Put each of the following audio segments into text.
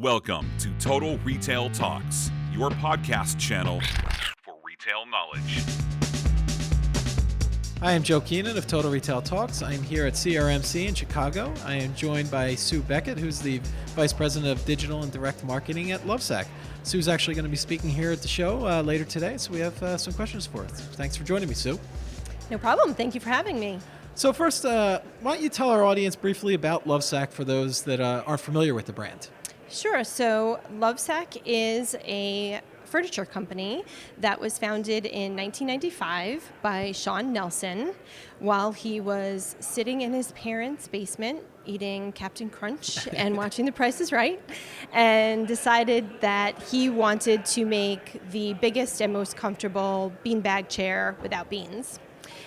Welcome to Total Retail Talks, your podcast channel for retail knowledge. I am Joe Keenan of Total Retail Talks. I am here at CRMC in Chicago. I am joined by Sue Beckett, who's the Vice President of Digital and Direct Marketing at Lovesac. Sue's actually going to be speaking here at the show later today, so we have some questions for her. Thanks for joining me, Sue. No problem. Thank you for having me. So first, why don't you tell our audience briefly about Lovesac for those that aren't familiar with the brand? Sure. So Lovesac is a furniture company that was founded in 1995 by Sean Nelson while he was sitting in his parents' basement eating Captain Crunch and watching The Price is Right, and decided that he wanted to make the biggest and most comfortable beanbag chair without beans.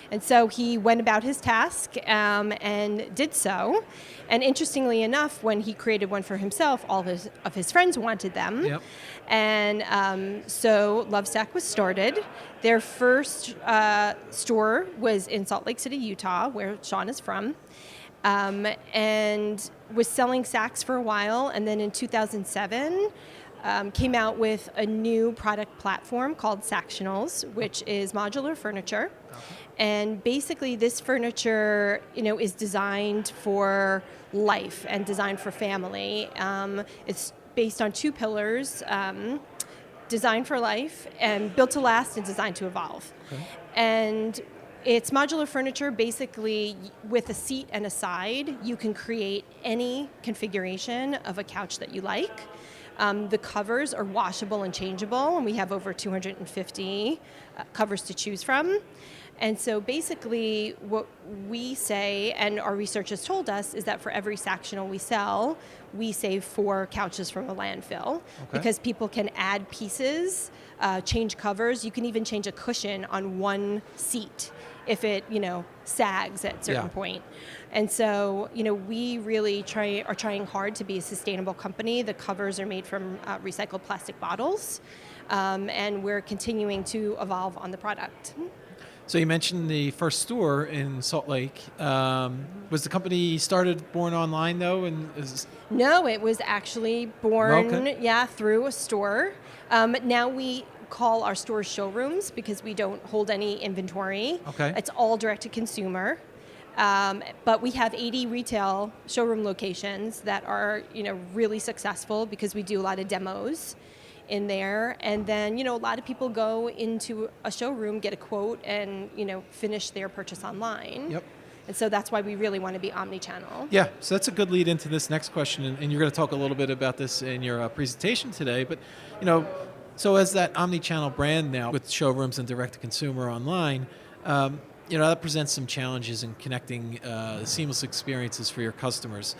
And so he went about his task and did so. And interestingly enough, when he created one for himself, all of his friends wanted them. Yep. And so Lovesac was started. Their first store was in Salt Lake City, Utah, where Sean is from, and was selling Sacs for a while. And then in 2007, came out with a new product platform called Sactionals, which is modular furniture. Okay. And basically this furniture, is designed for life and designed for family. It's based on two pillars, designed for life and built to last and designed to evolve. Okay. And it's modular furniture. Basically, with a seat and a side, you can create any configuration of a couch that you like. The covers are washable and changeable, and we have over 250 covers to choose from. And so basically what we say, and our research has told us, is that for every Sactional we sell, we save 4 couches from a landfill. Okay. Because people can add pieces, change covers. You can even change a cushion on one seat if it, sags at a certain point. And so, we really are trying hard to be a sustainable company. The covers are made from recycled plastic bottles, and we're continuing to evolve on the product. So you mentioned the first store in Salt Lake. Was the company born online, though? No, it was actually born, through a store. Now we call our stores showrooms because we don't hold any inventory. Okay. It's all direct to consumer. But we have 80 retail showroom locations that are, really successful because we do a lot of demos in there. And then, a lot of people go into a showroom, get a quote, and, finish their purchase online. Yep. And so that's why we really want to be omni-channel. Yeah, so that's a good lead into this next question. And you're going to talk a little bit about this in your presentation today. But, so as that omni-channel brand now with showrooms and direct-to-consumer online, that presents some challenges in connecting seamless experiences for your customers.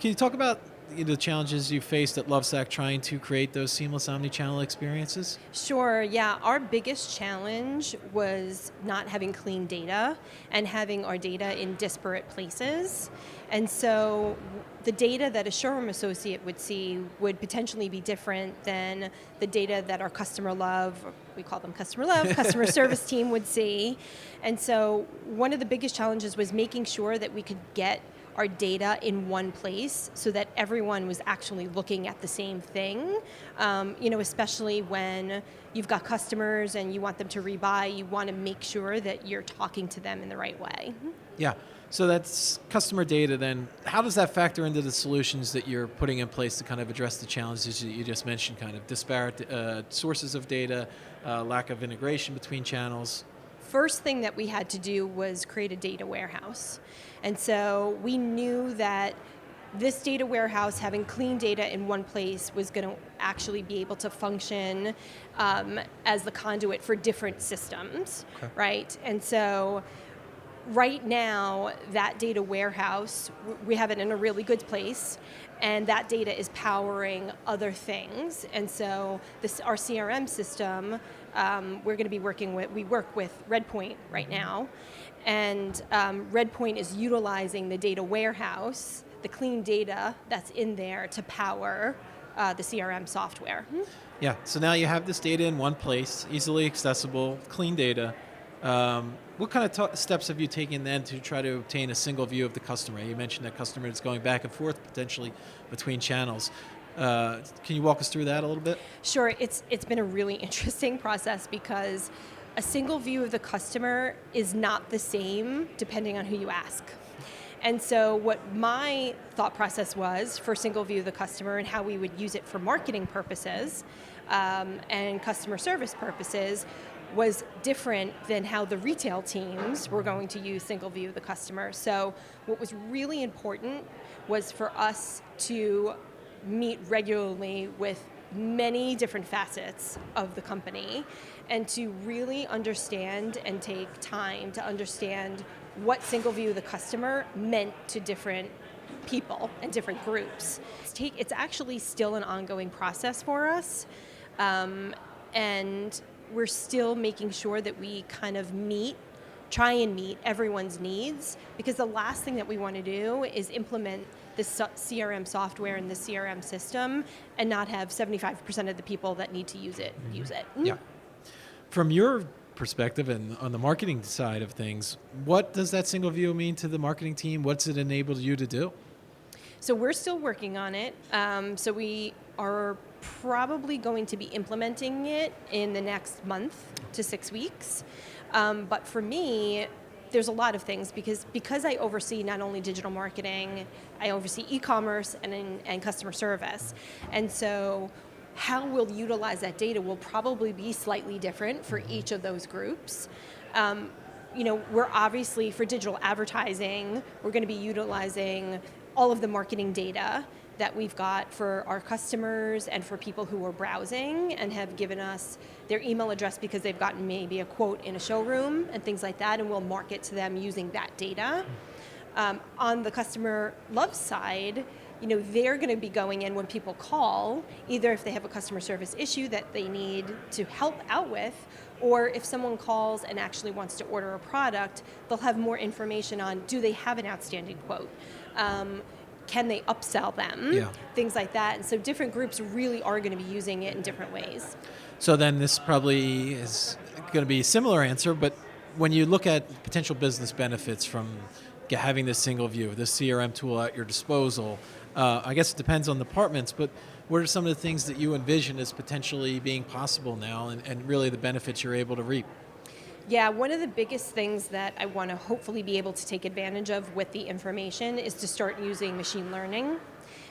Can you talk about the challenges you faced at Lovesac trying to create those seamless omni-channel experiences? Sure, yeah. Our biggest challenge was not having clean data and having our data in disparate places. And so the data that a showroom associate would see would potentially be different than the data that our customer love, we call them customer love, customer service team would see. And so one of the biggest challenges was making sure that we could get our data in one place so that everyone was actually looking at the same thing. Especially when you've got customers and you want them to rebuy, you want to make sure that you're talking to them in the right way. Yeah. So that's customer data then. How does that factor into the solutions that you're putting in place to kind of address the challenges that you just mentioned, kind of disparate sources of data, lack of integration between channels? First thing that we had to do was create a data warehouse. And so we knew that this data warehouse, having clean data in one place, was going to actually be able to function as the conduit for different systems, right? And so right now, that data warehouse, we have it in a really good place, and that data is powering other things. And so our CRM system, we're going to be we work with Redpoint right now, and Redpoint is utilizing the data warehouse, the clean data that's in there, to power the CRM software. Yeah, so now you have this data in one place, easily accessible, clean data. What kind of steps have you taken then to try to obtain a single view of the customer? You mentioned that customer is going back and forth potentially between channels. Can you walk us through that a little bit? Sure, it's been a really interesting process because a single view of the customer is not the same depending on who you ask. And so what my thought process was for single view of the customer and how we would use it for marketing purposes and customer service purposes was different than how the retail teams were going to use single view of the customer. So what was really important was for us to meet regularly with many different facets of the company and to really understand and take time to understand what single view of the customer meant to different people and different groups. It's actually still an ongoing process for us, and we're still making sure that we kind of try and meet everyone's needs, because the last thing that we want to do is implement the CRM software and the CRM system and not have 75% of the people that need to use it use it. Yeah. From your perspective and on the marketing side of things, what does that single view mean to the marketing team? What's it enabled you to do? So we're still working on it. So we are probably going to be implementing it in the next month to 6 weeks. But for me, there's a lot of things because I oversee not only digital marketing, I oversee e-commerce and customer service. And so how we'll utilize that data will probably be slightly different for each of those groups. We're obviously, for digital advertising, we're going to be utilizing all of the marketing data that we've got for our customers and for people who are browsing and have given us their email address because they've gotten maybe a quote in a showroom and things like that, and we'll market to them using that data. On the customer love side, they're going to be going in when people call, either if they have a customer service issue that they need to help out with, or if someone calls and actually wants to order a product, they'll have more information on, do they have an outstanding quote? Can they upsell them? Yeah. Things like that. And so different groups really are going to be using it in different ways. So then this probably is going to be a similar answer, but when you look at potential business benefits from having this single view, this CRM tool at your disposal, I guess it depends on departments, but what are some of the things that you envision as potentially being possible now and really the benefits you're able to reap? Yeah, one of the biggest things that I want to hopefully be able to take advantage of with the information is to start using machine learning.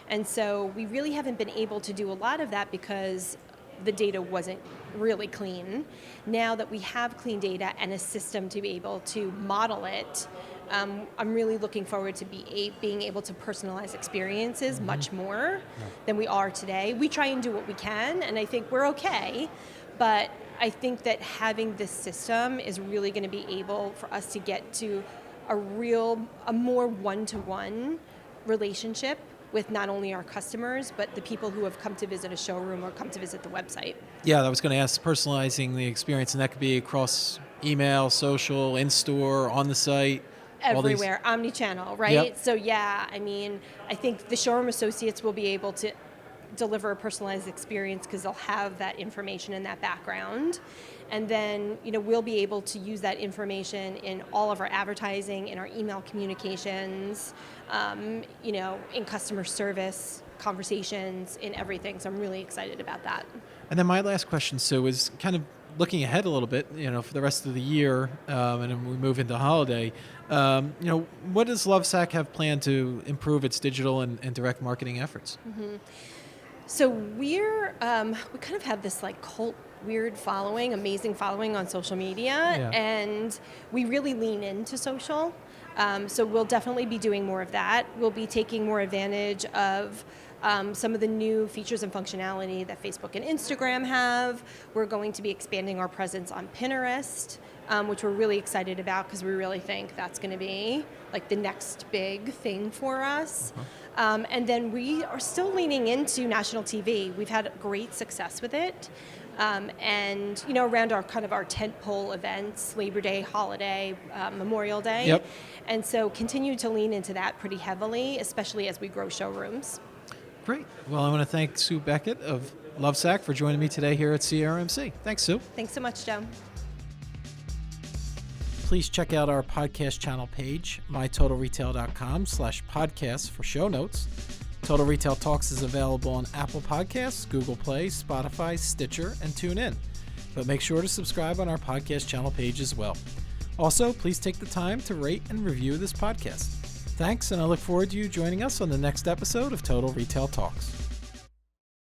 And so we really haven't been able to do a lot of that because the data wasn't really clean. Now that we have clean data and a system to be able to model it, I'm really looking forward to being able to personalize experiences much more than we are today. We try and do what we can, and I think we're okay, but I think that having this system is really going to be able for us to get to a more one-to-one relationship with not only our customers, but the people who have come to visit a showroom or come to visit the website. Yeah, I was going to ask, personalizing the experience, and that could be across email, social, in-store, on the site. Everywhere, omni-channel, right? Yep. So yeah, I think the showroom associates will be able to deliver a personalized experience because they'll have that information and that background. And then, we'll be able to use that information in all of our advertising, in our email communications, in customer service conversations, in everything. So I'm really excited about that. And then my last question, Sue, is kind of looking ahead a little bit, for the rest of the year, and then we move into holiday. What does Lovesac have planned to improve its digital and direct marketing efforts? Mm-hmm. So we kind of have this cult weird following, amazing following on social media, and we really lean into social. So we'll definitely be doing more of that. We'll be taking more advantage of some of the new features and functionality that Facebook and Instagram have. We're going to be expanding our presence on Pinterest, which we're really excited about because we really think that's going to be the next big thing for us. And then we are still leaning into national TV. We've had great success with it. And around our tentpole events, Labor Day, holiday, Memorial Day. Yep. And so continue to lean into that pretty heavily, especially as we grow showrooms. Great. Well, I want to thank Sue Beckett of Lovesac for joining me today here at CRMC. Thanks, Sue. Thanks so much, Joe. Please check out our podcast channel page, mytotalretail.com/podcasts for show notes. Total Retail Talks is available on Apple Podcasts, Google Play, Spotify, Stitcher, and TuneIn. But make sure to subscribe on our podcast channel page as well. Also, please take the time to rate and review this podcast. Thanks, and I look forward to you joining us on the next episode of Total Retail Talks.